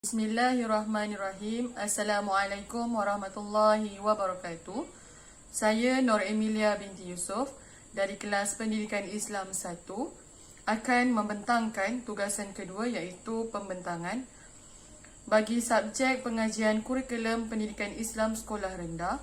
Bismillahirrahmanirrahim. Assalamualaikum warahmatullahi wabarakatuh. Saya Nur Emilia binti Yusof dari kelas Pendidikan Islam 1 akan membentangkan tugasan kedua iaitu pembentangan bagi subjek pengajian kurikulum Pendidikan Islam Sekolah Rendah.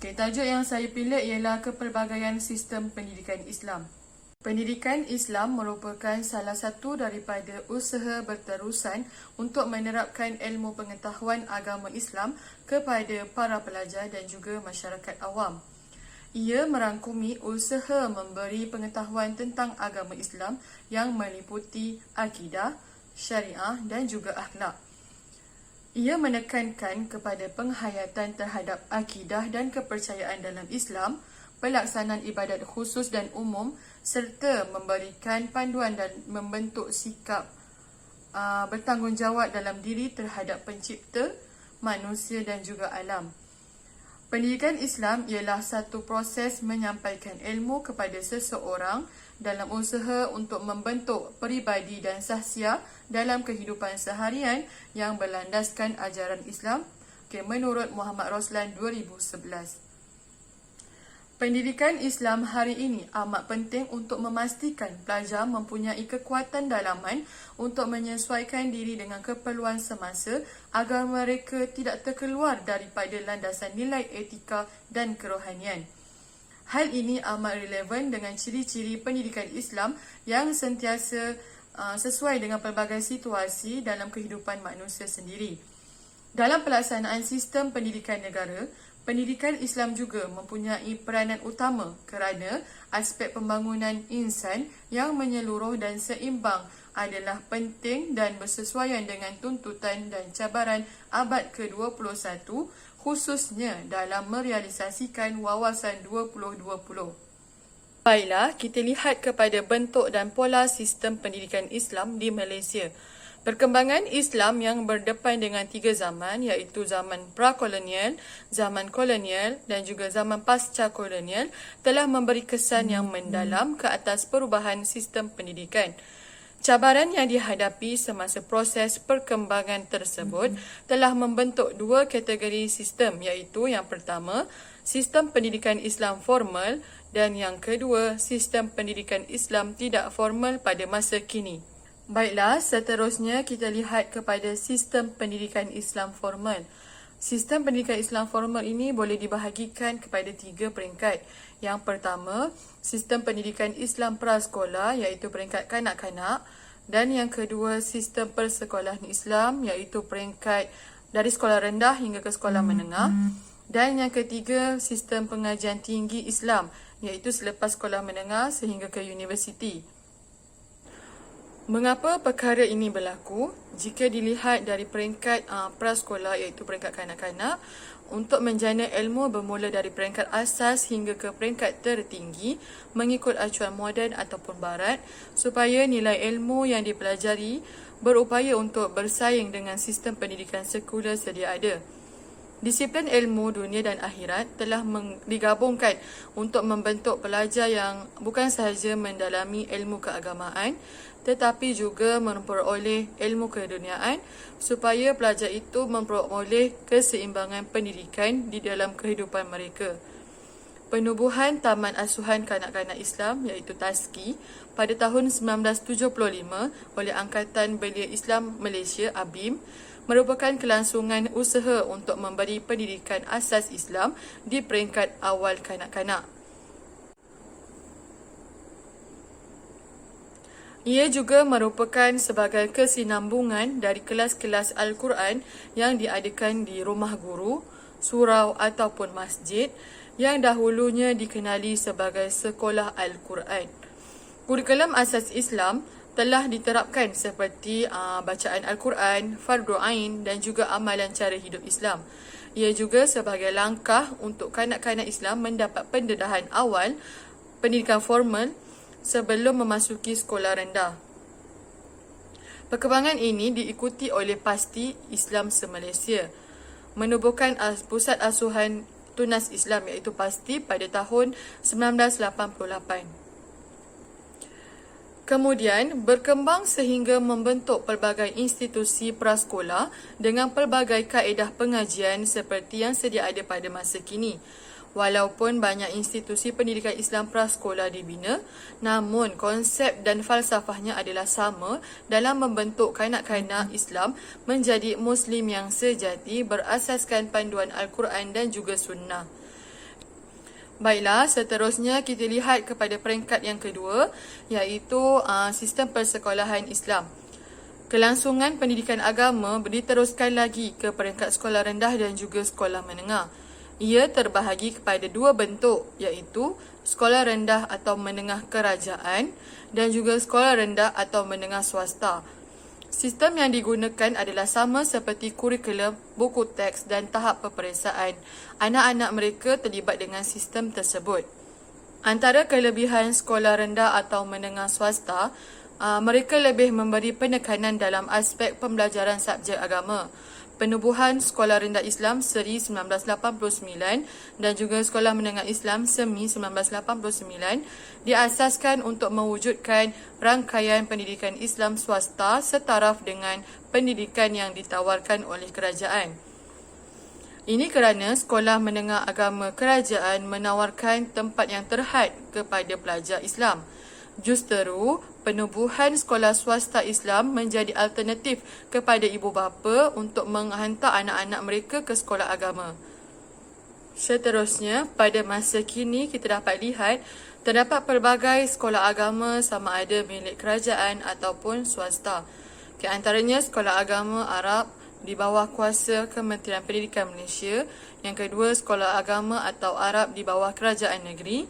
Tajuk yang saya pilih ialah kepelbagaian sistem pendidikan Islam. Pendidikan Islam merupakan salah satu daripada usaha berterusan untuk menerapkan ilmu pengetahuan agama Islam kepada para pelajar dan juga masyarakat awam. Ia merangkumi usaha memberi pengetahuan tentang agama Islam yang meliputi akidah, syariah dan juga akhlak. Ia menekankan kepada penghayatan terhadap akidah dan kepercayaan dalam Islam, pelaksanaan ibadat khusus dan umum serta memberikan panduan dan membentuk sikap bertanggungjawab dalam diri terhadap pencipta, manusia dan juga alam. Pendidikan Islam ialah satu proses menyampaikan ilmu kepada seseorang dalam usaha untuk membentuk peribadi dan sahsiah dalam kehidupan seharian yang berlandaskan ajaran Islam menurut Muhammad Roslan 2011. Pendidikan Islam hari ini amat penting untuk memastikan pelajar mempunyai kekuatan dalaman untuk menyesuaikan diri dengan keperluan semasa agar mereka tidak terkeluar daripada landasan nilai etika dan kerohanian. Hal ini amat relevan dengan ciri-ciri pendidikan Islam yang sentiasa sesuai dengan pelbagai situasi dalam kehidupan manusia sendiri. Dalam pelaksanaan sistem pendidikan negara, pendidikan Islam juga mempunyai peranan utama kerana aspek pembangunan insan yang menyeluruh dan seimbang adalah penting dan bersesuaian dengan tuntutan dan cabaran abad ke-21 khususnya dalam merealisasikan wawasan 2020. Baiklah, kita lihat kepada bentuk dan pola sistem pendidikan Islam di Malaysia. Perkembangan Islam yang berdepan dengan tiga zaman iaitu zaman pra-kolonial, zaman kolonial dan juga zaman pasca-kolonial telah memberi kesan yang mendalam ke atas perubahan sistem pendidikan. Cabaran yang dihadapi semasa proses perkembangan tersebut telah membentuk dua kategori sistem iaitu yang pertama, sistem pendidikan Islam formal dan yang kedua, sistem pendidikan Islam tidak formal pada masa kini. Baiklah, seterusnya kita lihat kepada sistem pendidikan Islam formal. Sistem pendidikan Islam formal ini boleh dibahagikan kepada tiga peringkat. Yang pertama, sistem pendidikan Islam prasekolah iaitu peringkat kanak-kanak. Dan yang kedua, sistem persekolahan Islam iaitu peringkat dari sekolah rendah hingga ke sekolah menengah. Dan yang ketiga, sistem pengajian tinggi Islam iaitu selepas sekolah menengah sehingga ke universiti. Mengapa perkara ini berlaku? Jika dilihat dari peringkat prasekolah iaitu peringkat kanak-kanak, untuk menjana ilmu bermula dari peringkat asas hingga ke peringkat tertinggi mengikut acuan moden ataupun barat supaya nilai ilmu yang dipelajari berupaya untuk bersaing dengan sistem pendidikan sekular sedia ada. Disiplin ilmu dunia dan akhirat telah digabungkan untuk membentuk pelajar yang bukan sahaja mendalami ilmu keagamaan tetapi juga memperoleh ilmu keduniaan supaya pelajar itu memperoleh keseimbangan pendidikan di dalam kehidupan mereka. Penubuhan Taman Asuhan Kanak-kanak Islam iaitu TASKI pada tahun 1975 oleh Angkatan Belia Islam Malaysia ABIM merupakan kelangsungan usaha untuk memberi pendidikan asas Islam di peringkat awal kanak-kanak. Ia juga merupakan sebagai kesinambungan dari kelas-kelas Al-Quran yang diadakan di rumah guru, surau ataupun masjid yang dahulunya dikenali sebagai sekolah Al-Quran. Kurikulum asas Islam telah diterapkan seperti bacaan Al-Quran, fardu ain dan juga amalan cara hidup Islam. Ia juga sebagai langkah untuk kanak-kanak Islam mendapat pendedahan awal pendidikan formal sebelum memasuki sekolah rendah. Perkembangan ini diikuti oleh PASTI Islam se-Malaysia, menubuhkan pusat asuhan tunas Islam iaitu PASTI pada tahun 1988. Kemudian berkembang sehingga membentuk pelbagai institusi prasekolah dengan pelbagai kaedah pengajian seperti yang sedia ada pada masa kini. Walaupun banyak institusi pendidikan Islam prasekolah dibina, namun konsep dan falsafahnya adalah sama dalam membentuk kanak-kanak Islam menjadi Muslim yang sejati berasaskan panduan Al-Quran dan juga Sunnah. Baiklah, seterusnya kita lihat kepada peringkat yang kedua, iaitu sistem persekolahan Islam. Kelangsungan pendidikan agama diteruskan lagi ke peringkat sekolah rendah dan juga sekolah menengah. Ia terbahagi kepada dua bentuk, iaitu sekolah rendah atau menengah kerajaan dan juga sekolah rendah atau menengah swasta. Sistem yang digunakan adalah sama seperti kurikulum, buku teks dan tahap peperiksaan. Anak-anak mereka terlibat dengan sistem tersebut. Antara kelebihan sekolah rendah atau menengah swasta, mereka lebih memberi penekanan dalam aspek pembelajaran subjek agama. Penubuhan Sekolah Rendah Islam Seri 1989 dan juga Sekolah Menengah Islam Semi 1989 diasaskan untuk mewujudkan rangkaian pendidikan Islam swasta setaraf dengan pendidikan yang ditawarkan oleh kerajaan. Ini kerana Sekolah Menengah Agama Kerajaan menawarkan tempat yang terhad kepada pelajar Islam. Justeru, penubuhan sekolah swasta Islam menjadi alternatif kepada ibu bapa untuk menghantar anak-anak mereka ke sekolah agama. Seterusnya, pada masa kini kita dapat lihat terdapat pelbagai sekolah agama sama ada milik kerajaan ataupun swasta. Di antaranya sekolah agama Arab di bawah kuasa Kementerian Pendidikan Malaysia, yang kedua sekolah agama atau Arab di bawah kerajaan negeri,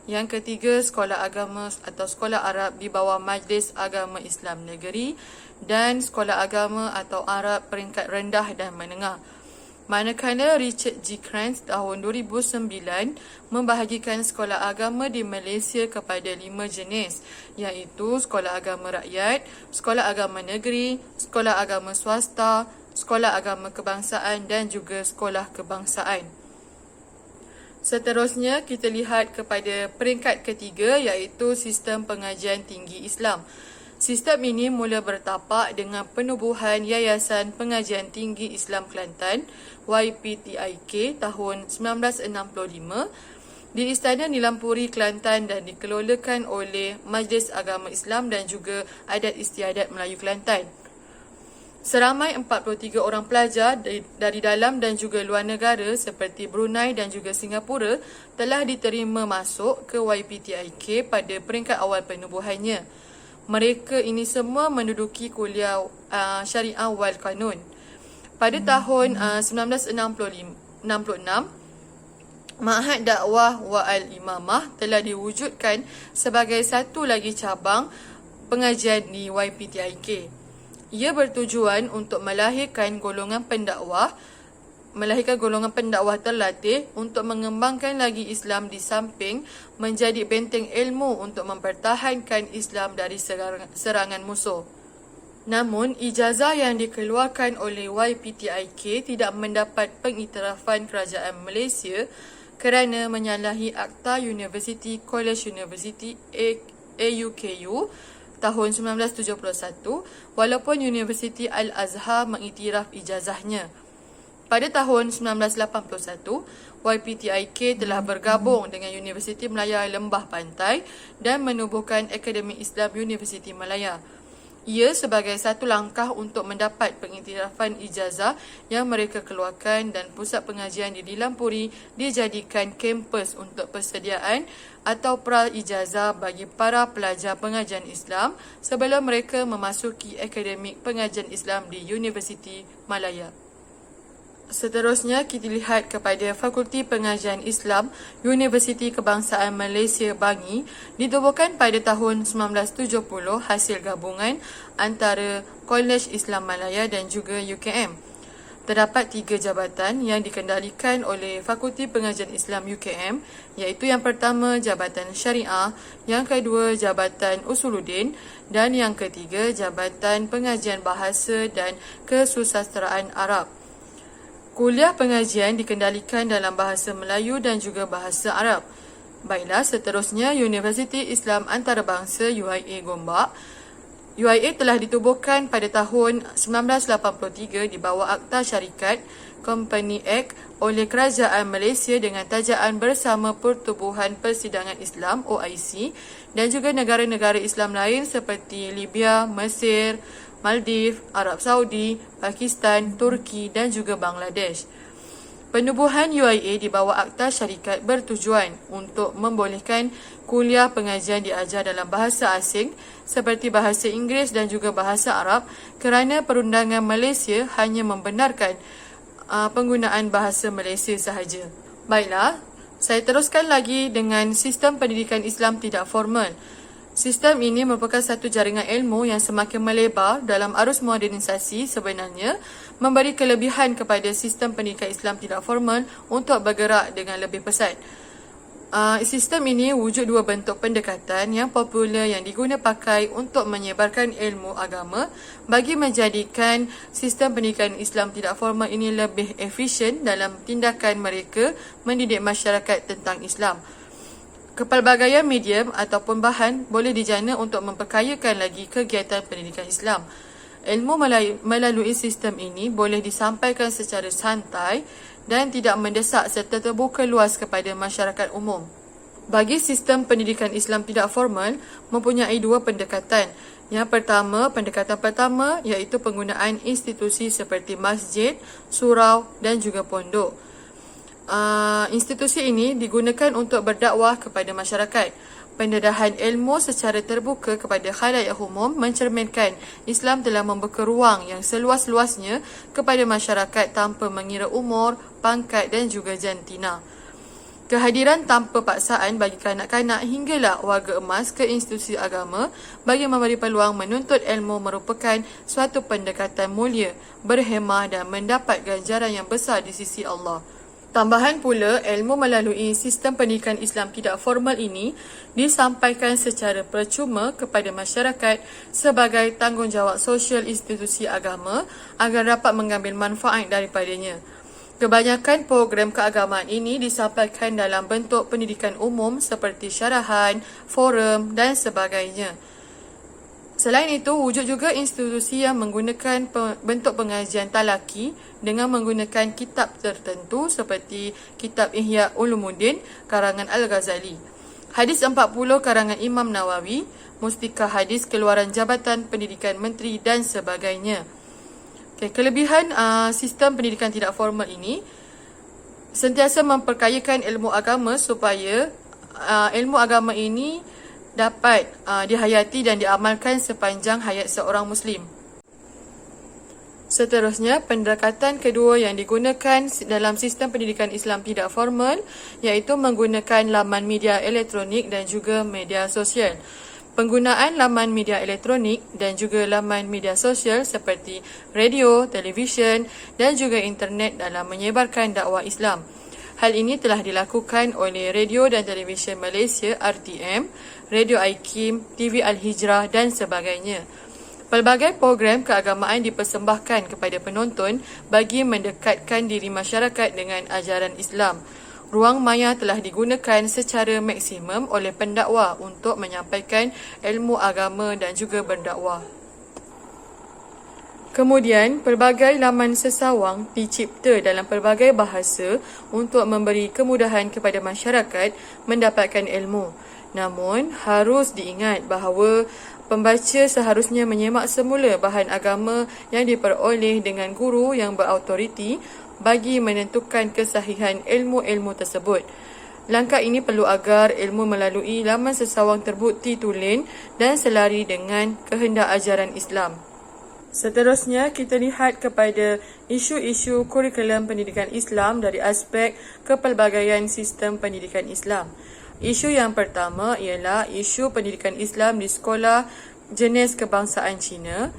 yang ketiga, sekolah agama atau sekolah Arab di bawah Majlis Agama Islam Negeri dan sekolah agama atau Arab peringkat rendah dan menengah. Manakala Richard G. Kranz tahun 2009 membahagikan sekolah agama di Malaysia kepada 5 jenis, iaitu sekolah agama rakyat, sekolah agama negeri, sekolah agama swasta, sekolah agama kebangsaan dan juga sekolah kebangsaan. Seterusnya, kita lihat kepada peringkat ketiga, iaitu sistem pengajian tinggi Islam. Sistem ini mula bertapak dengan penubuhan Yayasan Pengajian Tinggi Islam Kelantan YPTIK tahun 1965 di Istana Nilampuri Kelantan dan dikelolakan oleh Majlis Agama Islam dan juga Adat Istiadat Melayu Kelantan. Seramai 43 orang pelajar dari dalam dan juga luar negara seperti Brunei dan juga Singapura telah diterima masuk ke YPTIK pada peringkat awal penubuhannya. Mereka ini semua menduduki kuliah Syariah wal Kanun. Pada tahun 1966, Ma'had Dakwah wa Al-Imamah telah diwujudkan sebagai satu lagi cabang pengajian di YPTIK. Ia bertujuan untuk melahirkan golongan pendakwah terlatih untuk mengembangkan lagi Islam di samping menjadi benteng ilmu untuk mempertahankan Islam dari serangan musuh. Namun, ijazah yang dikeluarkan oleh YPTIK tidak mendapat pengiktirafan kerajaan Malaysia kerana menyalahi Akta University College University AUKU tahun 1971, walaupun Universiti Al-Azhar mengiktiraf ijazahnya. Pada tahun 1981, YPTIK telah bergabung dengan Universiti Malaya Lembah Pantai dan menubuhkan Akademi Islam Universiti Malaya. Ia sebagai satu langkah untuk mendapat pengiktirafan ijazah yang mereka keluarkan dan pusat pengajian di Nilampuri dijadikan kampus untuk persediaan atau pra-ijazah bagi para pelajar pengajian Islam sebelum mereka memasuki Akademik Pengajian Islam di Universiti Malaya. Seterusnya, kita lihat kepada Fakulti Pengajian Islam Universiti Kebangsaan Malaysia Bangi ditubuhkan pada tahun 1970 hasil gabungan antara Kolej Islam Malaya dan juga UKM. Terdapat 3 jabatan yang dikendalikan oleh Fakulti Pengajian Islam UKM, iaitu yang pertama Jabatan Syariah, yang kedua Jabatan Usuluddin dan yang ketiga Jabatan Pengajian Bahasa dan Kesusasteraan Arab. Kuliah pengajian dikendalikan dalam bahasa Melayu dan juga bahasa Arab. Baiklah, seterusnya Universiti Islam Antarabangsa UIA Gombak. UIA telah ditubuhkan pada tahun 1983 di bawah Akta Syarikat Company Act oleh Kerajaan Malaysia dengan tajaan Bersama Pertubuhan Persidangan Islam OIC dan juga negara-negara Islam lain seperti Libya, Mesir, Maldives, Arab Saudi, Pakistan, Turki dan juga Bangladesh. Penubuhan UIA di bawah Akta Syarikat bertujuan untuk membolehkan kuliah pengajian diajar dalam bahasa asing seperti bahasa Inggeris dan juga bahasa Arab kerana perundangan Malaysia hanya membenarkan penggunaan bahasa Malaysia sahaja. Baiklah, saya teruskan lagi dengan sistem pendidikan Islam tidak formal. Sistem ini merupakan satu jaringan ilmu yang semakin melebar dalam arus modernisasi sebenarnya memberi kelebihan kepada sistem pendidikan Islam tidak formal untuk bergerak dengan lebih pesat. Sistem ini wujud dua bentuk pendekatan yang popular yang diguna pakai untuk menyebarkan ilmu agama bagi menjadikan sistem pendidikan Islam tidak formal ini lebih efisien dalam tindakan mereka mendidik masyarakat tentang Islam. Kepelbagaian medium ataupun bahan boleh dijana untuk memperkayakan lagi kegiatan pendidikan Islam. Ilmu melalui sistem ini boleh disampaikan secara santai dan tidak mendesak serta terbuka luas kepada masyarakat umum. Bagi sistem pendidikan Islam tidak formal mempunyai dua pendekatan. Yang pertama, pendekatan pertama iaitu penggunaan institusi seperti masjid, surau dan juga pondok. Institusi ini digunakan untuk berdakwah kepada masyarakat. Pendedahan ilmu secara terbuka kepada khalayak umum mencerminkan Islam telah membuka ruang yang seluas-luasnya kepada masyarakat tanpa mengira umur, pangkat dan juga jantina. Kehadiran tanpa paksaan bagi kanak-kanak hinggalah warga emas ke institusi agama bagi memberi peluang menuntut ilmu merupakan suatu pendekatan mulia, berhemah dan mendapat ganjaran yang besar di sisi Allah. Tambahan pula, ilmu melalui sistem pendidikan Islam tidak formal ini disampaikan secara percuma kepada masyarakat sebagai tanggungjawab sosial institusi agama agar dapat mengambil manfaat daripadanya. Kebanyakan program keagamaan ini disampaikan dalam bentuk pendidikan umum seperti syarahan, forum dan sebagainya. Selain itu, wujud juga institusi yang menggunakan bentuk pengajian talaki dengan menggunakan kitab tertentu seperti kitab Ihya Ulumuddin karangan Al-Ghazali, Hadis 40 karangan Imam Nawawi, Mustika Hadis keluaran Jabatan Pendidikan Menteri dan sebagainya. Kelebihan sistem pendidikan tidak formal ini sentiasa memperkayakan ilmu agama supaya ilmu agama ini dapat dihayati dan diamalkan sepanjang hayat seorang Muslim. Seterusnya, pendekatan kedua yang digunakan dalam sistem pendidikan Islam tidak formal iaitu menggunakan laman media elektronik dan juga media sosial. Penggunaan laman media elektronik dan juga laman media sosial seperti radio, televisyen dan juga internet dalam menyebarkan dakwah Islam. Hal ini telah dilakukan oleh Radio dan Televisyen Malaysia RTM, Radio IKIM, TV Al-Hijrah dan sebagainya. Pelbagai program keagamaan dipersembahkan kepada penonton bagi mendekatkan diri masyarakat dengan ajaran Islam. Ruang maya telah digunakan secara maksimum oleh pendakwa untuk menyampaikan ilmu agama dan juga berdakwah. Kemudian, pelbagai laman sesawang dicipta dalam pelbagai bahasa untuk memberi kemudahan kepada masyarakat mendapatkan ilmu. Namun, harus diingat bahawa pembaca seharusnya menyemak semula bahan agama yang diperoleh dengan guru yang berautoriti bagi menentukan kesahihan ilmu-ilmu tersebut. Langkah ini perlu agar ilmu melalui laman sesawang terbukti tulen dan selari dengan kehendak ajaran Islam. Seterusnya, kita lihat kepada isu-isu kurikulum pendidikan Islam dari aspek kepelbagaian sistem pendidikan Islam. Isu yang pertama ialah isu pendidikan Islam di sekolah jenis kebangsaan Cina.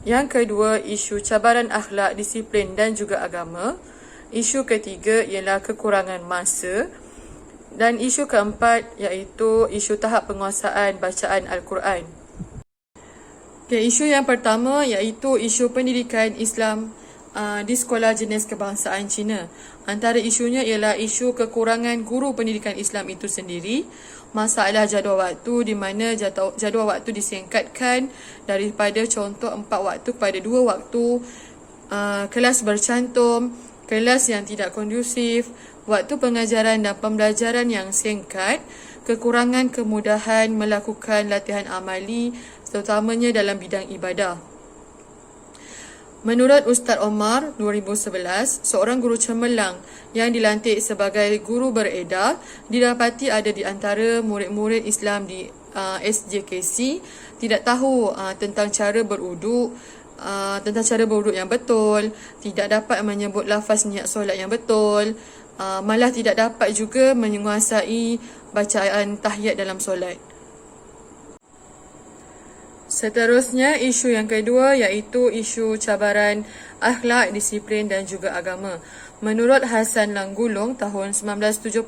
Yang kedua, isu cabaran akhlak, disiplin dan juga agama. Isu ketiga ialah kekurangan masa. Dan isu keempat iaitu isu tahap penguasaan bacaan Al-Quran. Isu yang pertama iaitu isu pendidikan Islam di sekolah jenis kebangsaan Cina. Antara isunya ialah isu kekurangan guru pendidikan Islam itu sendiri, masalah jadual waktu di mana jadual waktu disingkatkan daripada contoh 4 waktu kepada 2 waktu, kelas bercantum, kelas yang tidak kondusif, waktu pengajaran dan pembelajaran yang singkat, kekurangan kemudahan melakukan latihan amali terutamanya dalam bidang ibadah. Menurut Ustaz Omar 2011, seorang guru cemerlang yang dilantik sebagai guru beredar didapati ada di antara murid-murid Islam di SJKC tidak tahu tentang cara berwuduk, yang betul, tidak dapat menyebut lafaz niat solat yang betul, malah tidak dapat juga menguasai bacaan tahiyat dalam solat. Seterusnya, isu yang kedua iaitu isu cabaran akhlak, disiplin dan juga agama. Menurut Hasan Langgulung tahun 1977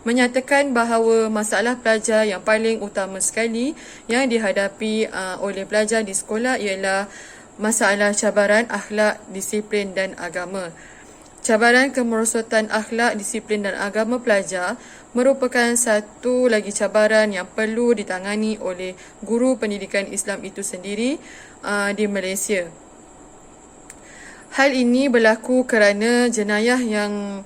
menyatakan bahawa masalah pelajar yang paling utama sekali yang dihadapi oleh pelajar di sekolah ialah masalah cabaran akhlak, disiplin dan agama. Cabaran kemerosotan akhlak, disiplin dan agama pelajar merupakan satu lagi cabaran yang perlu ditangani oleh guru pendidikan Islam itu sendiri di Malaysia. Hal ini berlaku kerana jenayah yang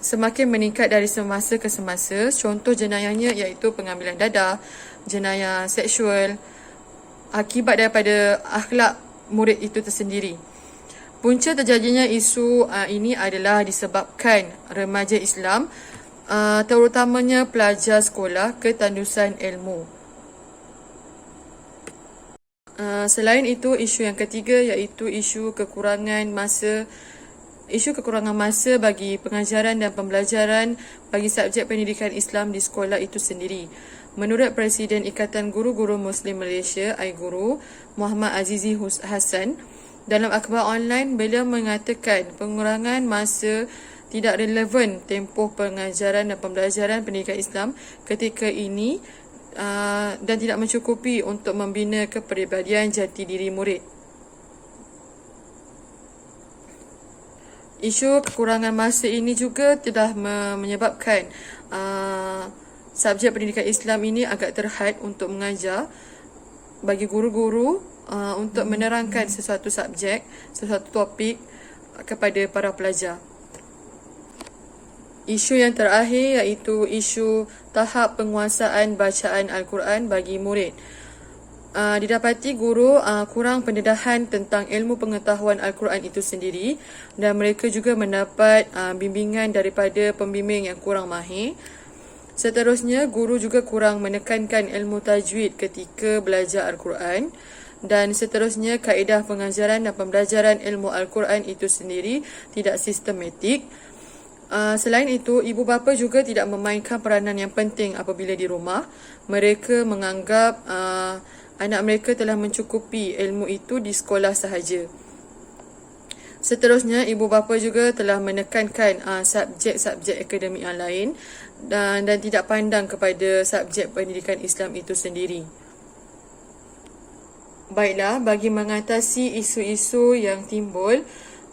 semakin meningkat dari semasa ke semasa. Contoh jenayahnya iaitu pengambilan dadah, jenayah seksual, akibat daripada akhlak murid itu tersendiri. Punca terjadinya isu ini adalah disebabkan remaja Islam, terutamanya pelajar sekolah, ketandusan ilmu. Selain itu, isu yang ketiga iaitu isu kekurangan masa bagi pengajaran dan pembelajaran bagi subjek pendidikan Islam di sekolah itu sendiri. Menurut Presiden Ikatan Guru-Guru Muslim Malaysia, AIGURU, Muhammad Azizi Hassan, dalam akhbar online, beliau mengatakan pengurangan masa tidak relevan tempoh pengajaran dan pembelajaran pendidikan Islam ketika ini dan tidak mencukupi untuk membina kepribadian jati diri murid. Isu kekurangan masa ini juga telah menyebabkan subjek pendidikan Islam ini agak terhad untuk mengajar bagi guru-guru untuk menerangkan sesuatu subjek, sesuatu topik kepada para pelajar. Isu yang terakhir iaitu isu tahap penguasaan bacaan Al-Quran bagi murid. Didapati guru kurang pendedahan tentang ilmu pengetahuan Al-Quran itu sendiri dan mereka juga mendapat bimbingan daripada pembimbing yang kurang mahir. Seterusnya, guru juga kurang menekankan ilmu tajwid ketika belajar Al-Quran. Dan seterusnya, kaedah pengajaran dan pembelajaran ilmu Al-Quran itu sendiri tidak sistematik. Selain itu, ibu bapa juga tidak memainkan peranan yang penting apabila di rumah. Mereka menganggap anak mereka telah mencukupi ilmu itu di sekolah sahaja. Seterusnya, ibu bapa juga telah menekankan subjek-subjek akademik yang lain dan tidak pandang kepada subjek pendidikan Islam itu sendiri. Baiklah, bagi mengatasi isu-isu yang timbul,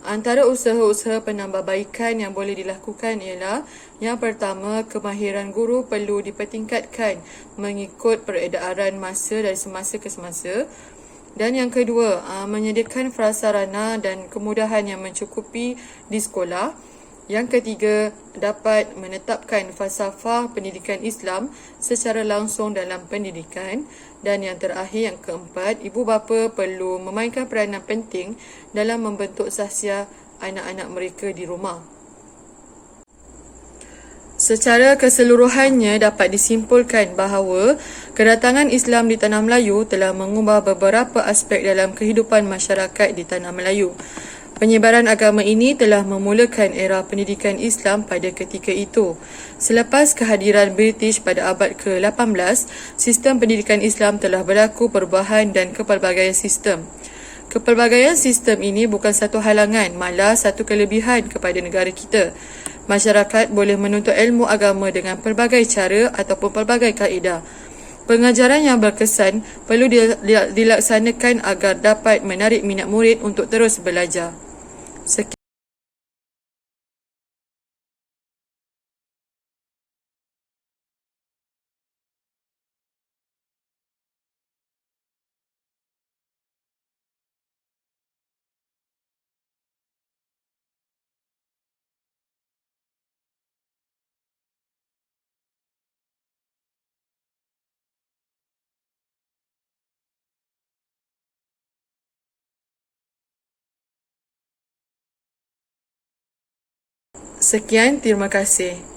antara usaha-usaha penambahbaikan yang boleh dilakukan ialah yang pertama, kemahiran guru perlu dipertingkatkan mengikut peredaran masa dari semasa ke semasa. Dan yang kedua, menyediakan prasarana dan kemudahan yang mencukupi di sekolah. Yang ketiga, dapat menetapkan falsafah pendidikan Islam secara langsung dalam pendidikan. Dan yang terakhir, yang keempat, ibu bapa perlu memainkan peranan penting dalam membentuk sahsiah anak-anak mereka di rumah. Secara keseluruhannya dapat disimpulkan bahawa kedatangan Islam di Tanah Melayu telah mengubah beberapa aspek dalam kehidupan masyarakat di Tanah Melayu. Penyebaran agama ini telah memulakan era pendidikan Islam pada ketika itu. Selepas kehadiran British pada abad ke-18, sistem pendidikan Islam telah berlaku perubahan dan kepelbagaian sistem. Kepelbagaian sistem ini bukan satu halangan, malah satu kelebihan kepada negara kita. Masyarakat boleh menuntut ilmu agama dengan pelbagai cara ataupun pelbagai kaedah. Pengajaran yang berkesan perlu dilaksanakan agar dapat menarik minat murid untuk terus belajar. Sekian, terima kasih.